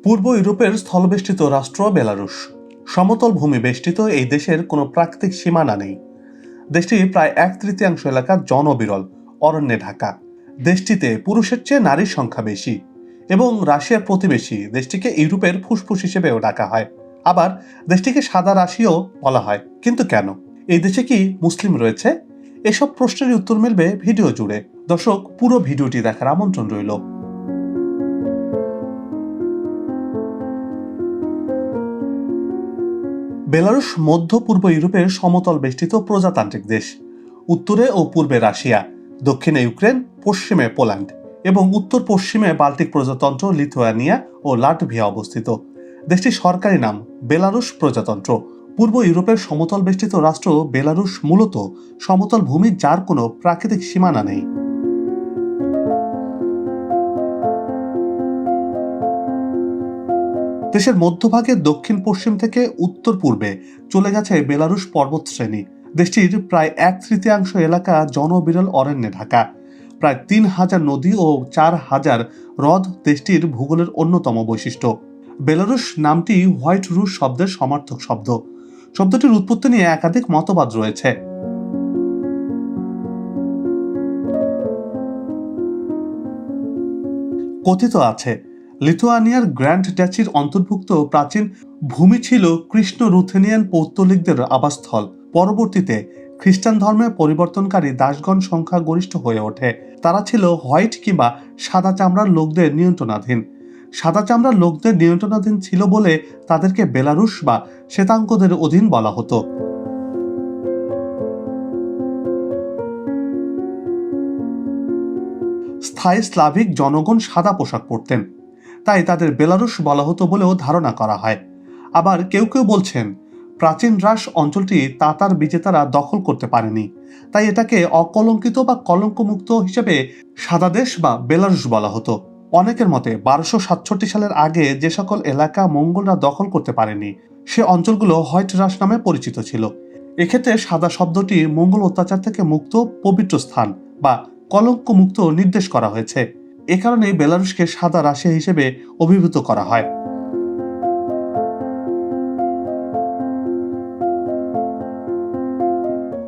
পূর্ব ইউরোপের স্থলবেষ্টিত রাষ্ট্র বেলারুশ। সমতল ভূমি বেষ্টিত এই দেশের কোনো প্রাকৃতিক সীমানা নেই। দেশটির প্রায় 1/3 এলাকা জনবিরল অরণ্যে ঢাকা। দেশটিতে পুরুষের চেয়ে নারীর সংখ্যা বেশি এবং রাশিয়ার প্রতিবেশী দেশটিকে ইউরোপের ফুসফুস হিসেবেও ডাকা হয়। আবার দেশটিকে সাদা রাশিয়াও বলা হয়। কিন্তু কেন? এই দেশে কি মুসলিম রয়েছে? এসব প্রশ্নের উত্তর মিলবে ভিডিও জুড়ে। দর্শক, পুরো ভিডিওটি দেখার আমন্ত্রণ রইল। বেলারুশ মধ্য পূর্ব ইউরোপের সমতল বেষ্টিত প্রজাতান্ত্রিক দেশ। উত্তরে ও পূর্বে রাশিয়া, দক্ষিণে ইউক্রেন, পশ্চিমে পোল্যান্ড এবং উত্তর পশ্চিমে বাল্টিক প্রজাতন্ত্র, লিথুয়ানিয়া ও লাটভিয়া অবস্থিত। দেশটির সরকারি নাম বেলারুশ প্রজাতন্ত্র। পূর্ব ইউরোপের সমতল বেষ্টিত রাষ্ট্র বেলারুশ মূলত সমতল ভূমি, যার কোনো প্রাকৃতিক সীমানা নেই। দেশের মধ্যভাগে দক্ষিণ পশ্চিম থেকে উত্তর পূর্বে চলে গেছে বেলারুশ পর্বত শ্রেণী। দেশটির প্রায় 1/3 এলাকা জনবিরল অরণ্যে ঢাকা। প্রায় 3000 নদী ও 4000 হ্রদ দেশটির ভূগোলের অন্যতম বৈশিষ্ট্য। বেলারুশ নামটি হোয়াইট রুশ শব্দের সমার্থক শব্দ। শব্দটির উৎপত্তি নিয়ে একাধিক মতবাদ রয়েছে। কথিত আছে, লিথুয়ানিয়ার গ্র্যান্ড ড্যাচির অন্তর্ভুক্ত প্রাচীন ভূমি ছিল কৃষ্ণ রুথেনিয়ান পৌত্তলিকদের আবাসস্থল। পরবর্তীতে খ্রিস্টান ধর্মে পরিবর্তনকারী দাসগণ সংখ্যা গরিষ্ঠ হয়ে ওঠে। তারা ছিল হোয়াইট কিংবা সাদা চামড়ার লোকদের নিয়ন্ত্রণাধীন। সাদা চামড়ার লোকদের নিয়ন্ত্রণাধীন ছিল বলে তাদেরকে বেলারুশ বা শ্বেতাঙ্গদের অধীন বলা হতো। স্থায়ী স্লাভিক জনগণ সাদা পোশাক পরতেন, তাই তাদের বেলারুশ বলা হতো বলেও ধারণা করা হয়। আবার কেউ কেউ বলছেন, প্রাচীন রাস অঞ্চলটি তাতার বিজেতারা দখল করতে পারেনি, তাই এটাকে অকলঙ্কিত বা কলঙ্কমুক্ত হিসেবে সাদা দেশ বা বেলারুশ বলা হতো। অনেকের মতে 1267 সালের আগে যে সকল এলাকা মঙ্গলরা দখল করতে পারেনি, সে অঞ্চলগুলো হোয়াইট রাস নামে পরিচিত ছিল। এক্ষেত্রে সাদা শব্দটি মঙ্গল অত্যাচার থেকে মুক্ত পবিত্র স্থান বা কলঙ্ক মুক্ত নির্দেশ করা হয়েছে। এ কারণে বেলারুশকে সাদা রাশিয়া হিসেবে অভিভূত করা হয়।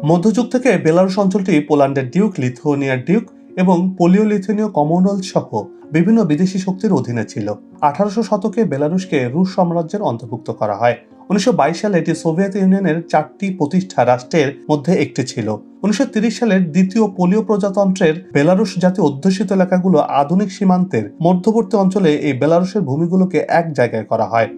মধ্যযুগ থেকে বেলারুশ অঞ্চলটি পোল্যান্ডের ডিউক, লিথুয়ানিয়ার ডিউক এবং পোলিও-লিথুয়ানীয় কমনওয়েলথ সহ বিভিন্ন বিদেশি শক্তির অধীনে ছিল। 1800 শতকে বেলারুশকে রুশ সাম্রাজ্যের অন্তর্ভুক্ত করা হয়। 1922 সালে এটি সোভিয়েত ইউনিয়নের 4টি প্রতিষ্ঠা রাষ্ট্রের মধ্যে একটি ছিল। 1930 সালের দ্বিতীয় পোলীয় প্রজাতন্ত্রের বেলারুশ জাতীয় অধ্যুষিত এলাকাগুলো আধুনিক সীমান্তের মধ্যবর্তী অঞ্চলে এই বেলারুশের ভূমিগুলোকে এক জায়গায় করা হয়।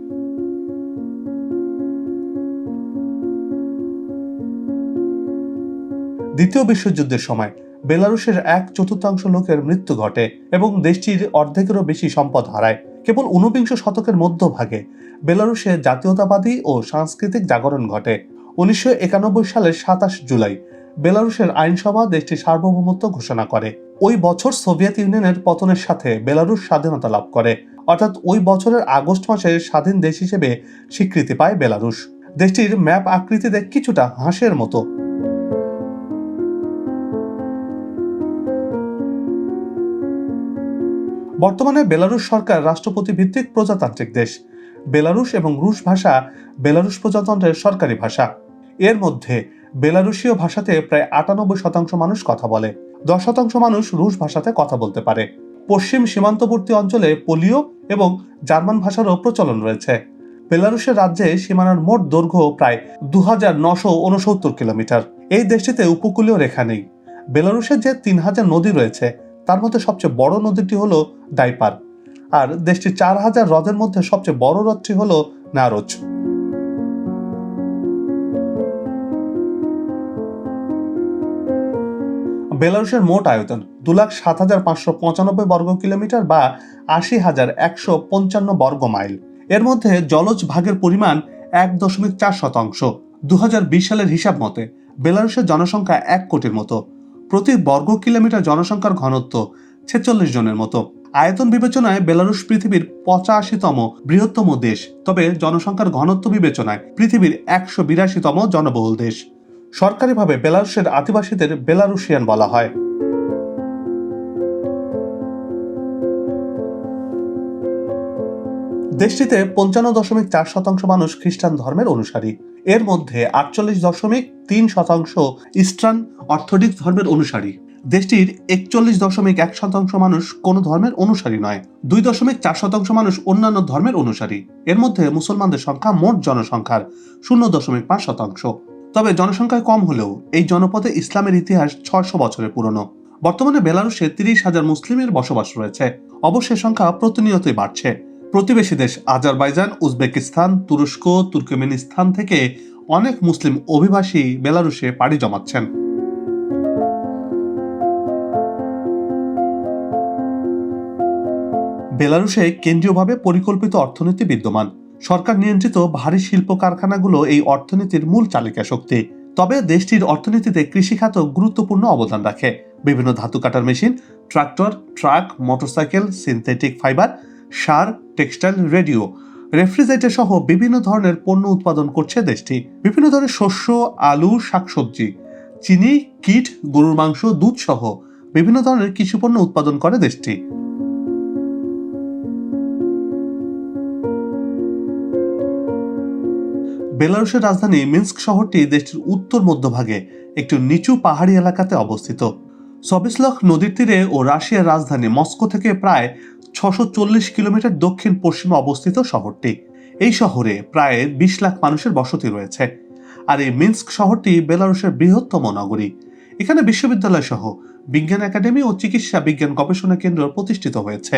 দ্বিতীয় বিশ্বযুদ্ধের সময় বেলারুশের 1/4 লোকের মৃত্যু ঘটে এবং দেশটির অর্ধেকেরও বেশি সম্পদ হারায়। কেবল 19বিংশ শতকের মধ্যভাগে বেলারুশে জাতীয়তাবাদী ও সাংস্কৃতিক জাগরণ ঘটে। 1991 সালের 27 জুলাই বেলারুশের আইনসভা দেশটির সার্বভৌমত্ব ঘোষণা করে। ওই বছর সোভিয়েত ইউনিয়নের পতনের সাথে বেলারুশ স্বাধীনতা লাভ করে, অর্থাৎ ওই বছরের আগস্ট মাসে স্বাধীন দেশ হিসেবে স্বীকৃতি পায় বেলারুশ। দেশটির ম্যাপ আকৃতিতে কিছুটা হাঁসের মতো। বর্তমানে বেলারুশ সরকার রাষ্ট্রপতি ভিত্তিক প্রজাতান্ত্রিক দেশ। বেলারুশ এবং রুশ ভাষা বেলারুশ প্রজাতন্ত্রের সরকারি ভাষা। এর মধ্যে বেলারুশীয় ভাষাতে প্রায় 98% মানুষ কথা বলে। 10% মানুষ রুশ ভাষাতে কথা বলতে পারে। পশ্চিম সীমান্তবর্তী অঞ্চলে পোলীয় এবং জার্মান ভাষারও প্রচলন রয়েছে। বেলারুশের রাজ্যে সীমানার মোট দৈর্ঘ্য প্রায় 2969 কিলোমিটার। এই দেশটিতে উপকূলীয় রেখা নেই। বেলারুশের যে 3000 নদী রয়েছে, তার মধ্যে সবচেয়ে বড় নদীটি হলো ডাইপার, আর দেশটির 4000 হ্রদের মধ্যে সবচেয়ে বড় হ্রদটি হলো নারোচ। বেলারুশের মোট আয়তন 2,07,595 বর্গ কিলোমিটার বা 80,155 বর্গ মাইল। এর মধ্যে জলজ ভাগের পরিমাণ 1.4%। 2020 সালের হিসাব মতে বেলারুশের জনসংখ্যা 1 কোটির মতো। প্রতি বর্গ কিলোমিটার জনসংখ্যার ঘনত্ব 46 জনের মতো। আয়তন বিবেচনায় বেলারুশ পৃথিবীর 85তম বৃহত্তম দেশ, তবে জনসংখ্যার ঘনত্ব বিবেচনায় পৃথিবীর 182তম জনবহুল দেশ। সরকারিভাবে বেলারুশের আদিবাসীদের বেলারুশিয়ান বলা হয়। দেশটিতে 55.4% মানুষ খ্রিস্টান ধর্মের অনুসারী। এর মধ্যে 48.3% ইস্টার্ন অর্থোডক্স ধর্মের অনুসারী। দেশটির 41.1% মানুষ কোন ধর্মের অনুসারী নয়। 2.4% মানুষ অন্যান্য ধর্মের অনুসারী। এর মধ্যে মুসলমানদের সংখ্যা মোট জনসংখ্যার 0.5%। তবে জনসংখ্যায় কম হলেও এই জনপদে ইসলামের ইতিহাস 600 বছরের পুরনো। বর্তমানে বেলারুশে 30,000 মুসলিমের বসবাস রয়েছে। অবশ্য সংখ্যা প্রতিনিয়তই বাড়ছে। প্রতিবেশী দেশ আজারবাইজান, উজবেকিস্তান, তুরস্ক, তুর্কমেনিস্তান থেকে অনেক মুসলিম অভিবাসী বেলারুশে পাড়ি জমাচ্ছেন। বেলারুশে কেন্দ্রীয়ভাবে পরিকল্পিত অর্থনীতি বিদ্যমান। সরকার নিয়ন্ত্রিত ভারী শিল্প কারখানাগুলো এই অর্থনীতির মূল চালিকা শক্তি। তবে দেশটির অর্থনীতিতে কৃষিখাত গুরুত্বপূর্ণ অবদান রাখে। বিভিন্ন ধাতু কাটার machine, tractor, truck, motorcycle, synthetic fibre, সার, টেক্সটাইল, রেডিও, রেফ্রিজারেটর সহ বিভিন্ন ধরনের পণ্য উৎপাদন করছে দেশটি। বিভিন্ন ধরনের শস্য, আলু, শাকসবজি, চিনি, কিট, গরুর মাংস, দুধ সহ বিভিন্ন ধরনের কৃষি পণ্য উৎপাদন করে দেশটি। বেলারুশের রাজধানী মিন্স্ক শহরটি দেশটির উত্তর মধ্যভাগে একটি নিচু পাহাড়ি এলাকাতে অবস্থিত। সবিসলখ নদীর তীরে ও রাশিয়ার রাজধানী মস্কো থেকে প্রায় 640 কিলোমিটার দক্ষিণ পশ্চিমে অবস্থিত শহরটি। এই শহরে প্রায় 20 লাখ মানুষের বসতি রয়েছে। আর এই মিন্স্ক শহরটি বেলারুশের বৃহত্তম নগরী। এখানে বিশ্ববিদ্যালয় সহ বিজ্ঞান একাডেমি ও চিকিৎসা বিজ্ঞান গবেষণা কেন্দ্র প্রতিষ্ঠিত হয়েছে।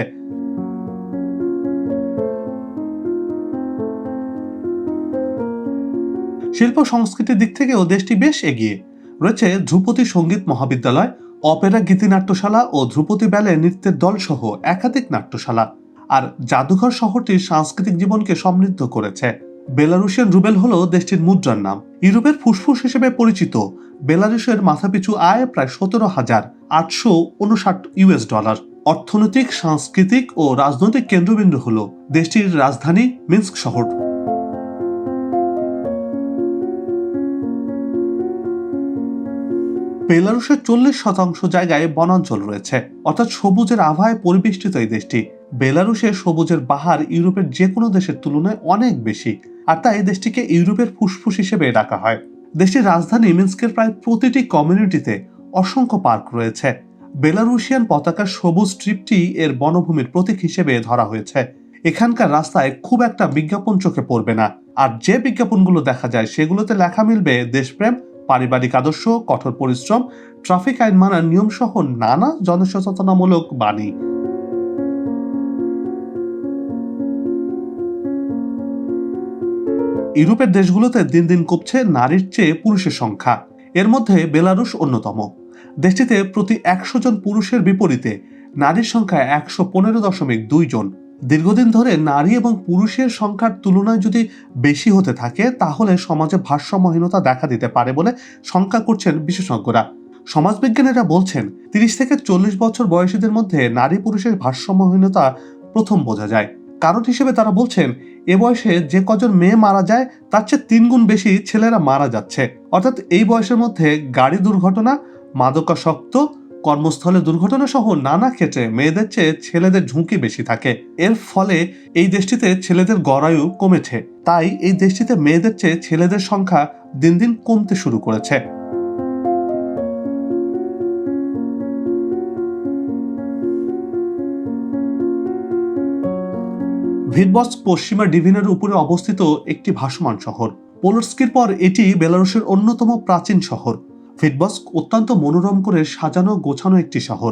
শিল্প সংস্কৃতির দিক থেকেও দেশটি বেশ এগিয়ে রয়েছে। ধ্রুপদী সঙ্গীত মহাবিদ্যালয়, অপেরা গীতিনাট্যশালা ও ধ্রুপদী ব্যালে নৃত্যের দল সহ একাধিক নাট্যশালা। আর জাদুঘর শহরটির সাংস্কৃতিক জীবনকে সমৃদ্ধ করেছে। বেলারুশিয়ান রুবেল হলো দেশটির মুদ্রার নাম। ইউরোপের ফুসফুস হিসেবে পরিচিত বেলারুশের মাথাপিছু আয় প্রায় 17,859 ইউএস ডলার। অর্থনৈতিক, সাংস্কৃতিক ও রাজনৈতিক কেন্দ্রবিন্দু হলো দেশটির রাজধানী মিন্স্ক শহর। বেলারুশের 40% জায়গায় বনাঞ্চল রয়েছে, অর্থাৎ সবুজের আভায় পরিবেষ্টিত এই দেশটি। বেলারুশে সবুজের বাহার ইউরোপের যে কোনো দেশের তুলনায় অনেক বেশি, আর তাই দেশটিকে ইউরোপের ফুসফুস হিসেবে ডাকা হয়। দেশটির রাজধানী মিন্স্কের প্রায় প্রতিটি কমিউনিটিতে অসংখ্য পার্ক রয়েছে। বেলারুশিয়ান পতাকার সবুজ স্ট্রিপটি এর বনভূমির প্রতীক হিসেবে ধরা হয়েছে। এখানকার রাস্তায় খুব একটা বিজ্ঞাপন চোখে পড়বে না, আর যে বিজ্ঞাপনগুলো দেখা যায় সেগুলোতে লেখা মিলবে দেশপ্রেম, পারিবারিক আদর্শ, কঠোর পরিশ্রম, ট্রাফিক আইন মানার নিয়ম সহ নানা জনসচেতনামূলক বাণী। ইউরোপের দেশগুলোতে দিন দিন কমছে নারীর চেয়ে পুরুষের সংখ্যা। এর মধ্যে বেলারুশ অন্যতম। দেশটিতে প্রতি 100 জন পুরুষের বিপরীতে নারীর সংখ্যা 115.2 জন। দীর্ঘদিন ধরে নারী এবং পুরুষের সংখ্যার তুলনায় যদি বেশি হতে থাকে তাহলে সমাজে ভারসাম্যহীনতা দেখা দিতে পারে বলে শঙ্কা করছেন বিশেষজ্ঞরা। সমাজবিজ্ঞানীরা বলছেন 30 থেকে 40 বছর বয়সীদের মধ্যে নারী পুরুষের ভারসাম্যহীনতা প্রথম বোঝা যায়। কারণ হিসেবে তারা বলছেন এ বয়সে যে কজন মেয়ে মারা যায় তার চেয়ে 3 গুণ বেশি ছেলেরা মারা যাচ্ছে। অর্থাৎ এই বয়সের মধ্যে গাড়ি দুর্ঘটনা, মাদকাসক্ত, কর্মস্থলে দুর্ঘটনা সহ নানা ক্ষেত্রে মেয়েদের চেয়ে ছেলেদের ঝুঁকি বেশি থাকে। এর ফলে এই দেশটিতে ছেলেদের গড়ায়ু কমেছে। তাই এই দেশটিতে মেয়েদের চেয়ে ছেলেদের সংখ্যা দিন দিন কমতে শুরু করেছে। ভিটবস্ক পশ্চিমা ডিভিনের উপরে অবস্থিত একটি ভাসমান শহর। পোলস্কির পর এটি বেলারুশের অন্যতম প্রাচীন শহর। ভিটবস্ক অত্যন্ত মনোরম করে সাজানো গোছানো একটি শহর।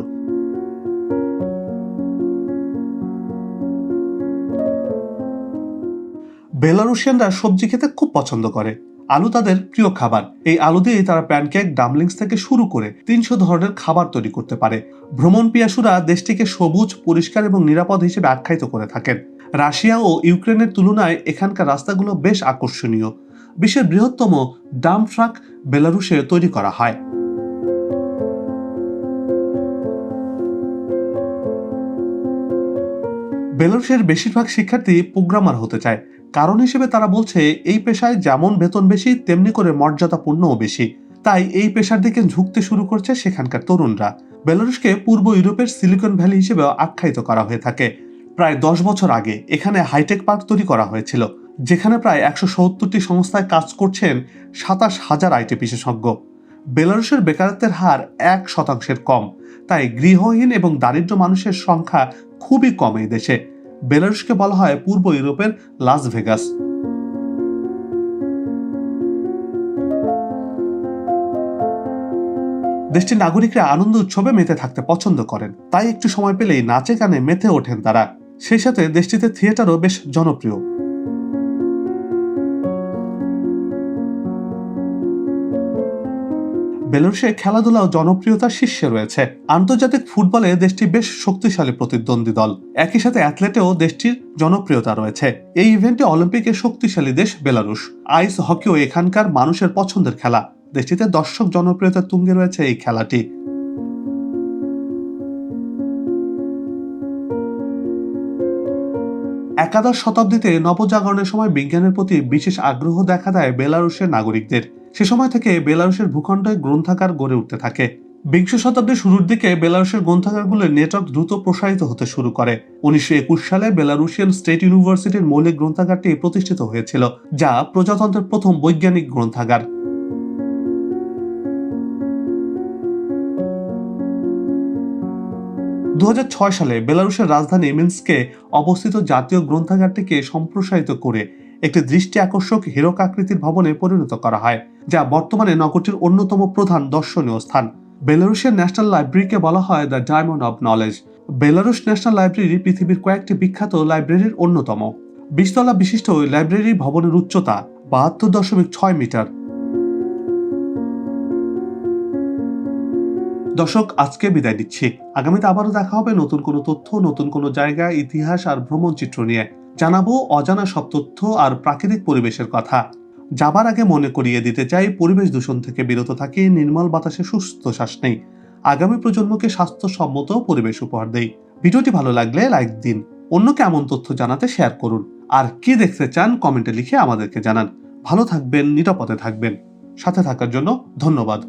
বেলারুশিয়ানরা সবজি খেতে খুব পছন্দ করে। আলু তাদের প্রিয় খাবার। এই আলু দিয়ে তারা প্যানকেক, ডামলিংস থেকে শুরু করে 300 ধরনের খাবার তৈরি করতে পারে। ভ্রমণ পিয়াসুরা দেশটিকে সবুজ, পরিষ্কার এবং নিরাপদ হিসেবে আখ্যায়িত করে থাকেন। রাশিয়া ও ইউক্রেনের তুলনায় এখানকার রাস্তাগুলো বেশ আকর্ষণীয়। বিশ্বের বৃহত্তম ডাম্প ট্রাক বেলারুশে তৈরি করা হয়। বেলারুশের বেশিরভাগ শিক্ষার্থী প্রোগ্রামার হতে চায়। কারণ হিসেবে তারা বলছে এই পেশায় যেমন বেতন বেশি তেমনি করে মর্যাদাপূর্ণও বেশি। তাই এই পেশার দিকে ঝুঁকতে শুরু করছে সেখানকার তরুণরা। বেলারুশকে পূর্ব ইউরোপের সিলিকন ভ্যালি হিসেবে আখ্যায়িত করা হয়ে থাকে। প্রায় 10 বছর আগে এখানে হাইটেক পার্ক তৈরি করা হয়েছিল, যেখানে প্রায় 170টি সংস্থায় কাজ করছেন 27,000 আইটি বিশেষজ্ঞ। বেলারুশের বেকারত্বের হার 1% কম, তাই গৃহহীন এবং দারিদ্র মানুষের সংখ্যা খুবই কম এই দেশে। বেলারুশকে বলা হয় পূর্ব ইউরোপের লাস ভেগাস। দেশটির নাগরিকরা আনন্দ উৎসবে মেতে থাকতে পছন্দ করেন, তাই একটু সময় পেলেই নাচে গানে মেতে ওঠেন তারা। সেই সাথে দেশটিতে থিয়েটারও বেশ জনপ্রিয়। বেলারুশে খেলাধুলা ও জনপ্রিয়তার শীর্ষে রয়েছে। আন্তর্জাতিক ফুটবলে দেশটি বেশ শক্তিশালী প্রতিদ্বন্দ্বী দল। একই সাথে অ্যাথলেটেও দেশটির জনপ্রিয়তা রয়েছে। এই ইভেন্টে অলিম্পিকের শক্তিশালী দেশ বেলারুশ। আইস হকিও এখানকার মানুষের পছন্দের খেলা। দেশটিতে দর্শক জনপ্রিয়তার তুঙ্গে রয়েছে এই খেলাটি। একাদশ শতাব্দীতে নবজাগরণের সময় বিজ্ঞানের প্রতি বিশেষ আগ্রহ দেখা দেয় বেলারুশের নাগরিকদের। সে সময় থেকে বেলারুশের ভূখণ্ডে গ্রন্থাগার গড়ে উঠতে থাকে। বিংশ শতাব্দীর শুরুর দিকে বেলারুশের গ্রন্থাগারগুলোর নেটওয়ার্ক দ্রুত প্রসারিত হতে শুরু করে। 1921 সালে বেলারুশিয়ান স্টেট ইউনিভার্সিটির মৌলিক গ্রন্থাগারটি প্রতিষ্ঠিত হয়েছিল, যা প্রজাতন্ত্রের প্রথম বৈজ্ঞানিক গ্রন্থাগার। 2006 সালে বেলারুশের রাজধানী মিনস্কে অবস্থিত জাতীয় গ্রন্থাগারটিকে সম্প্রসারিত করে একটি দৃষ্টি আকর্ষক হীরক আকৃতির ভবনে পরিণত করা হয়, যা বর্তমানে নগরীর অন্যতম প্রধান দর্শনীয় স্থান। বেলারুশের ন্যাশনাল লাইব্রেরিকে বলা হয় the diamond of knowledge. Belarus national library পৃথিবীর কয়েকটি বিখ্যাত লাইব্রেরির অন্যতম। 20 তলা বিশিষ্ট ওই লাইব্রেরি ভবনের উচ্চতা 72.6 মিটার। দর্শক, আজকে বিদায় দিচ্ছি। আগামীতে আবারও দেখা হবে নতুন কোনো তথ্য, নতুন কোনো জায়গা, ইতিহাস আর ভ্রমণ চিত্র নিয়ে। জানাবো অজানা সব তথ্য আর প্রাকৃতিক পরিবেশের কথা। যাবার আগে মনে করিয়ে দিতে চাই, পরিবেশ দূষণ থেকে বিরত থাকি, নির্মল বাতাসে সুস্থ শ্বাস নেই, আগামী প্রজন্মকে স্বাস্থ্যসম্মত পরিবেশ উপহার দেই। ভিডিওটি ভালো লাগলে লাইক দিন, অন্যকে এমন তথ্য জানাতে শেয়ার করুন। আর কি দেখতে চান কমেন্টে লিখে আমাদেরকে জানান। ভালো থাকবেন, নিরাপদে থাকবেন। সাথে থাকার জন্য ধন্যবাদ।